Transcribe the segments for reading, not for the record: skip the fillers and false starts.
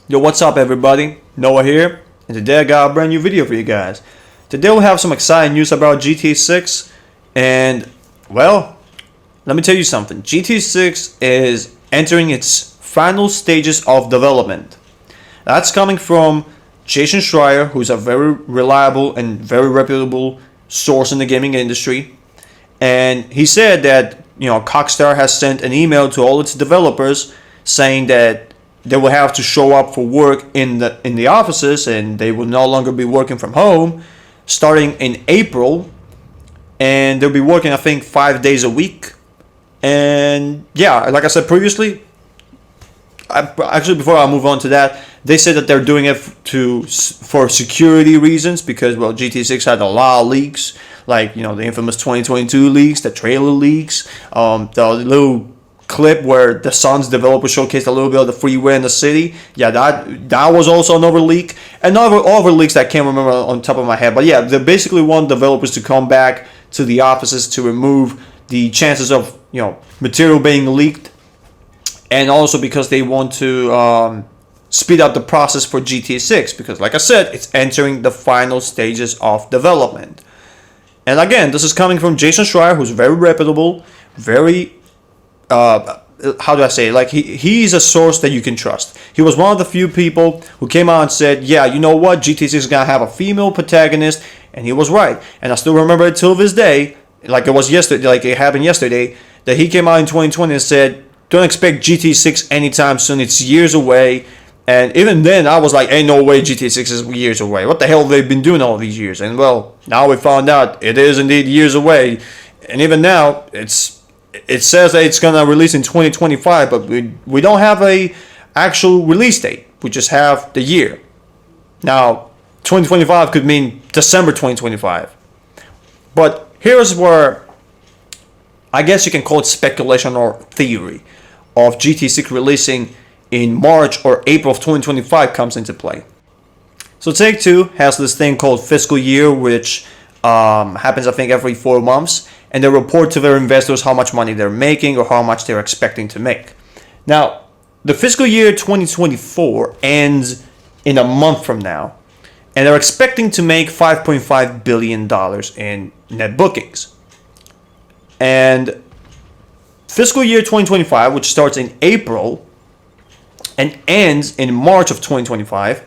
Yo, what's up everybody? Noah here, and today I got a brand new video for you guys. Today we'll have some exciting news about GTA 6, and, well, let me tell you something. GTA 6 is entering its final stages of development. That's coming from Jason Schreier, who's a very reliable and very reputable source in the gaming industry. And he said that, Rockstar has sent an email to all its developers saying that they will have to show up for work in the offices, and they will no longer be working from home starting in April, and they'll be working, I think, 5 days a week. And yeah, like I said previously, actually before I move on to that, they said that they're doing it for security reasons because, well, GTA 6 had a lot of leaks, like, the infamous 2022 leaks, the trailer leaks, the little clip where the Sun's developer showcased a little bit of the freeway in the city. Yeah, that was also another leak. And other leaks that I can't remember on top of my head. But yeah, they basically want developers to come back to the offices to remove the chances of, material being leaked. And also because they want to speed up the process for GTA 6. Because like I said, it's entering the final stages of development. And again, this is coming from Jason Schreier, who's very reputable, very how do I say it? Like he's a source that you can trust. He was one of the few people who came out and said, yeah, you know what, GTA 6 is gonna have a female protagonist, and he was right. And I still remember it till this day, like it was yesterday, like it happened yesterday, that he came out in 2020 and said, don't expect GTA 6 anytime soon, it's years away. And even then I was like, ain't no way GTA 6 is years away. What the hell have they been doing all these years? And well, now we found out it is indeed years away. And even now it says that it's gonna release in 2025, but we don't have a actual release date. We just have the year. Now, 2025 could mean December 2025. But here's where I guess you can call it speculation or theory of GTA 6 releasing in March or April of 2025 comes into play. So Take-Two has this thing called fiscal year, which happens I think every 4 months. And they report to their investors how much money they're making or how much they're expecting to make. Now, the fiscal year 2024 ends in a month from now, and they're expecting to make $5.5 billion in net bookings. And fiscal year 2025, which starts in April and ends in March of 2025,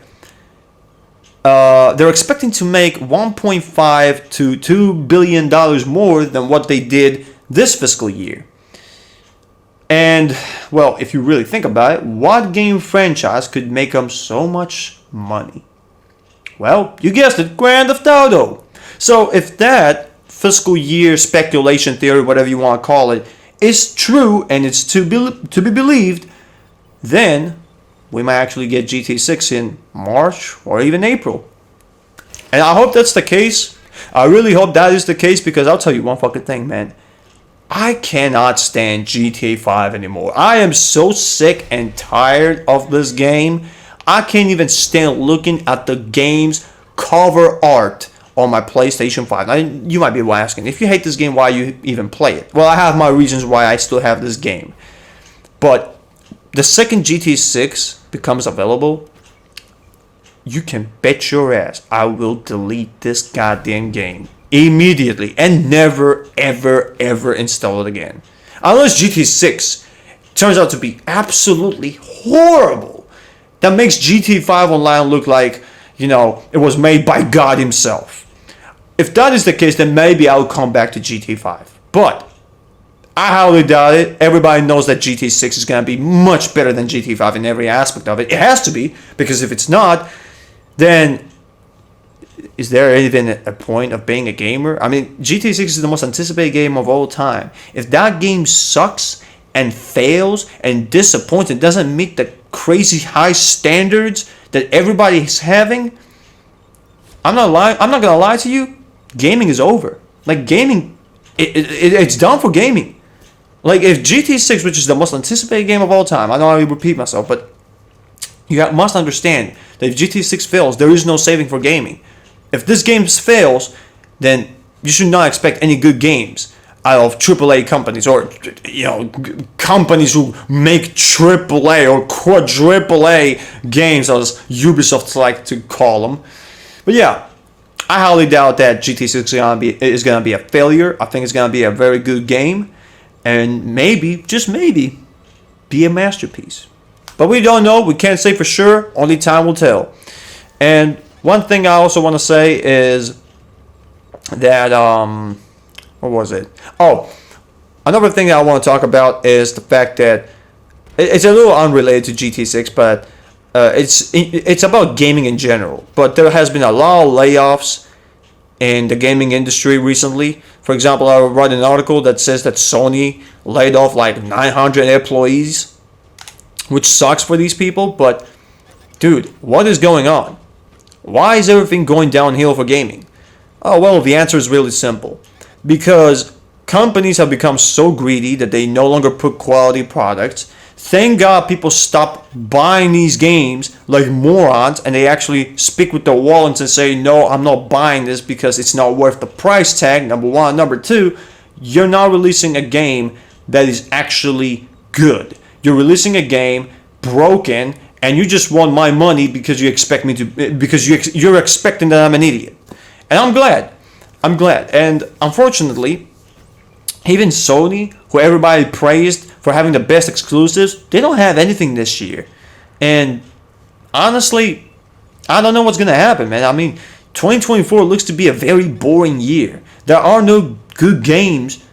they're expecting to make $1.5 to $2 billion more than what they did this fiscal year. And, well, if you really think about it, what game franchise could make them so much money? Well, you guessed it, Grand Theft Auto. So if that fiscal year speculation theory, whatever you want to call it, is true and it's to be believed, then we might actually get GTA 6 in March or even April. And I hope that's the case. I really hope that is the case, because I'll tell you one fucking thing, man. I cannot stand GTA 5 anymore. I am so sick and tired of this game. I can't even stand looking at the game's cover art on my PlayStation 5. Now, you might be asking, if you hate this game, why you even play it? Well, I have my reasons why I still have this game. But the second GTA 6 becomes available, you can bet your ass I will delete this goddamn game immediately and never, ever, ever install it again. Unless GTA 6 turns out to be absolutely horrible. That makes GTA 5 Online look like, it was made by God himself. If that is the case, then maybe I'll come back to GTA 5. But I highly doubt it. Everybody knows that GTA 6 is going to be much better than GTA 5 in every aspect of it. It has to be, because if it's not, then is there even a point of being a gamer? I mean, GTA 6 is the most anticipated game of all time. If that game sucks and fails and disappoints and doesn't meet the crazy high standards that everybody is having, I'm not going to lie to you. Gaming is over. Like, gaming, it's done for gaming. Like, if GTA 6, which is the most anticipated game of all time, I know I repeat myself, but you must understand that if GTA 6 fails, there is no saving for gaming. If this game fails, then you should not expect any good games out of AAA companies, or companies who make AAA or quadruple A games, as Ubisoft like to call them. But yeah, I highly doubt that GT6 is gonna be a failure. I think it's gonna be a very good game, and maybe, just maybe, be a masterpiece. But we don't know. We can't say for sure. Only time will tell. And one thing I also want to say is that what was it? Oh, another thing that I want to talk about is the fact that it's a little unrelated to GT6, but it's about gaming in general. But there has been a lot of layoffs in the gaming industry recently. For example, I read an article that says that Sony laid off like 900 employees, which sucks for these people. But dude, what is going on? Why is everything going downhill for gaming? Oh, well, the answer is really simple. Because companies have become so greedy that they no longer put quality products. Thank God people stop buying these games like morons, and they actually speak with their wallets and say, no, I'm not buying this because it's not worth the price tag, number one. Number two, you're not releasing a game that is actually good. You're releasing a game broken, and you just want my money because you expect me to, because you're expecting that I'm an idiot. And I'm glad. And unfortunately, even Sony, who everybody praised for having the best exclusives, they don't have anything this year. And honestly, I don't know what's going to happen, man. I mean, 2024 looks to be a very boring year. There are no good games,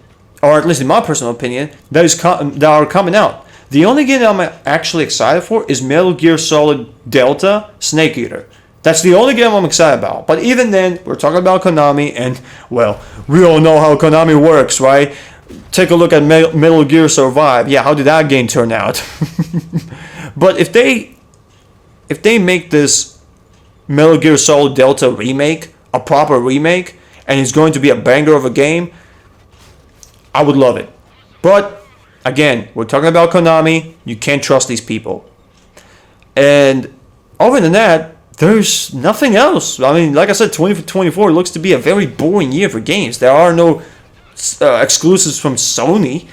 or at least in my personal opinion, that are coming out. The only game that I'm actually excited for is Metal Gear Solid Delta Snake Eater. That's the only game I'm excited about. But even then, we're talking about Konami, and, well, we all know how Konami works, right? Take a look at Metal Gear Survive. Yeah, how did that game turn out? But if they make this Metal Gear Solid Delta remake a proper remake, and it's going to be a banger of a game, I would love it. But again, we're talking about Konami. You can't trust these people. And other than that, there's nothing else. I mean, like I said, 2024 looks to be a very boring year for games. There are no exclusives from Sony.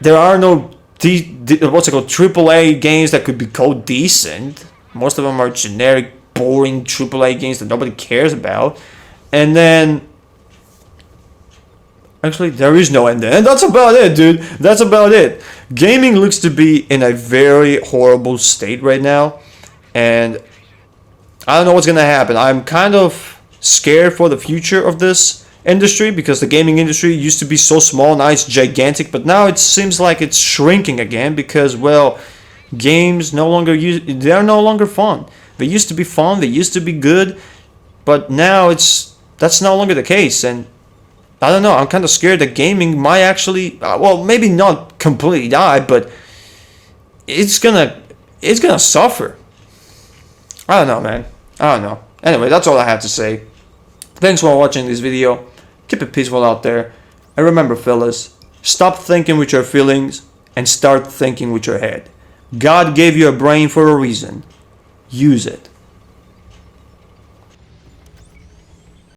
There are no AAA games that could be called decent. Most of them are generic, boring AAA games that nobody cares about. And then, actually, there is no end. And that's about it, dude. That's about it. Gaming looks to be in a very horrible state right now. And I don't know what's going to happen. I'm kind of scared for the future of this industry, because the gaming industry used to be so small, now it's gigantic, but now it seems like it's shrinking again because, well, games they're no longer fun. They used to be fun, they used to be good, but now that's no longer the case. And I don't know, I'm kind of scared that gaming might actually, well, maybe not completely die, but it's gonna suffer. I don't know, man. I don't know. Anyway, that's all I have to say. Thanks for watching this video. Keep it peaceful out there. And remember, fellas, stop thinking with your feelings and start thinking with your head. God gave you a brain for a reason. Use it.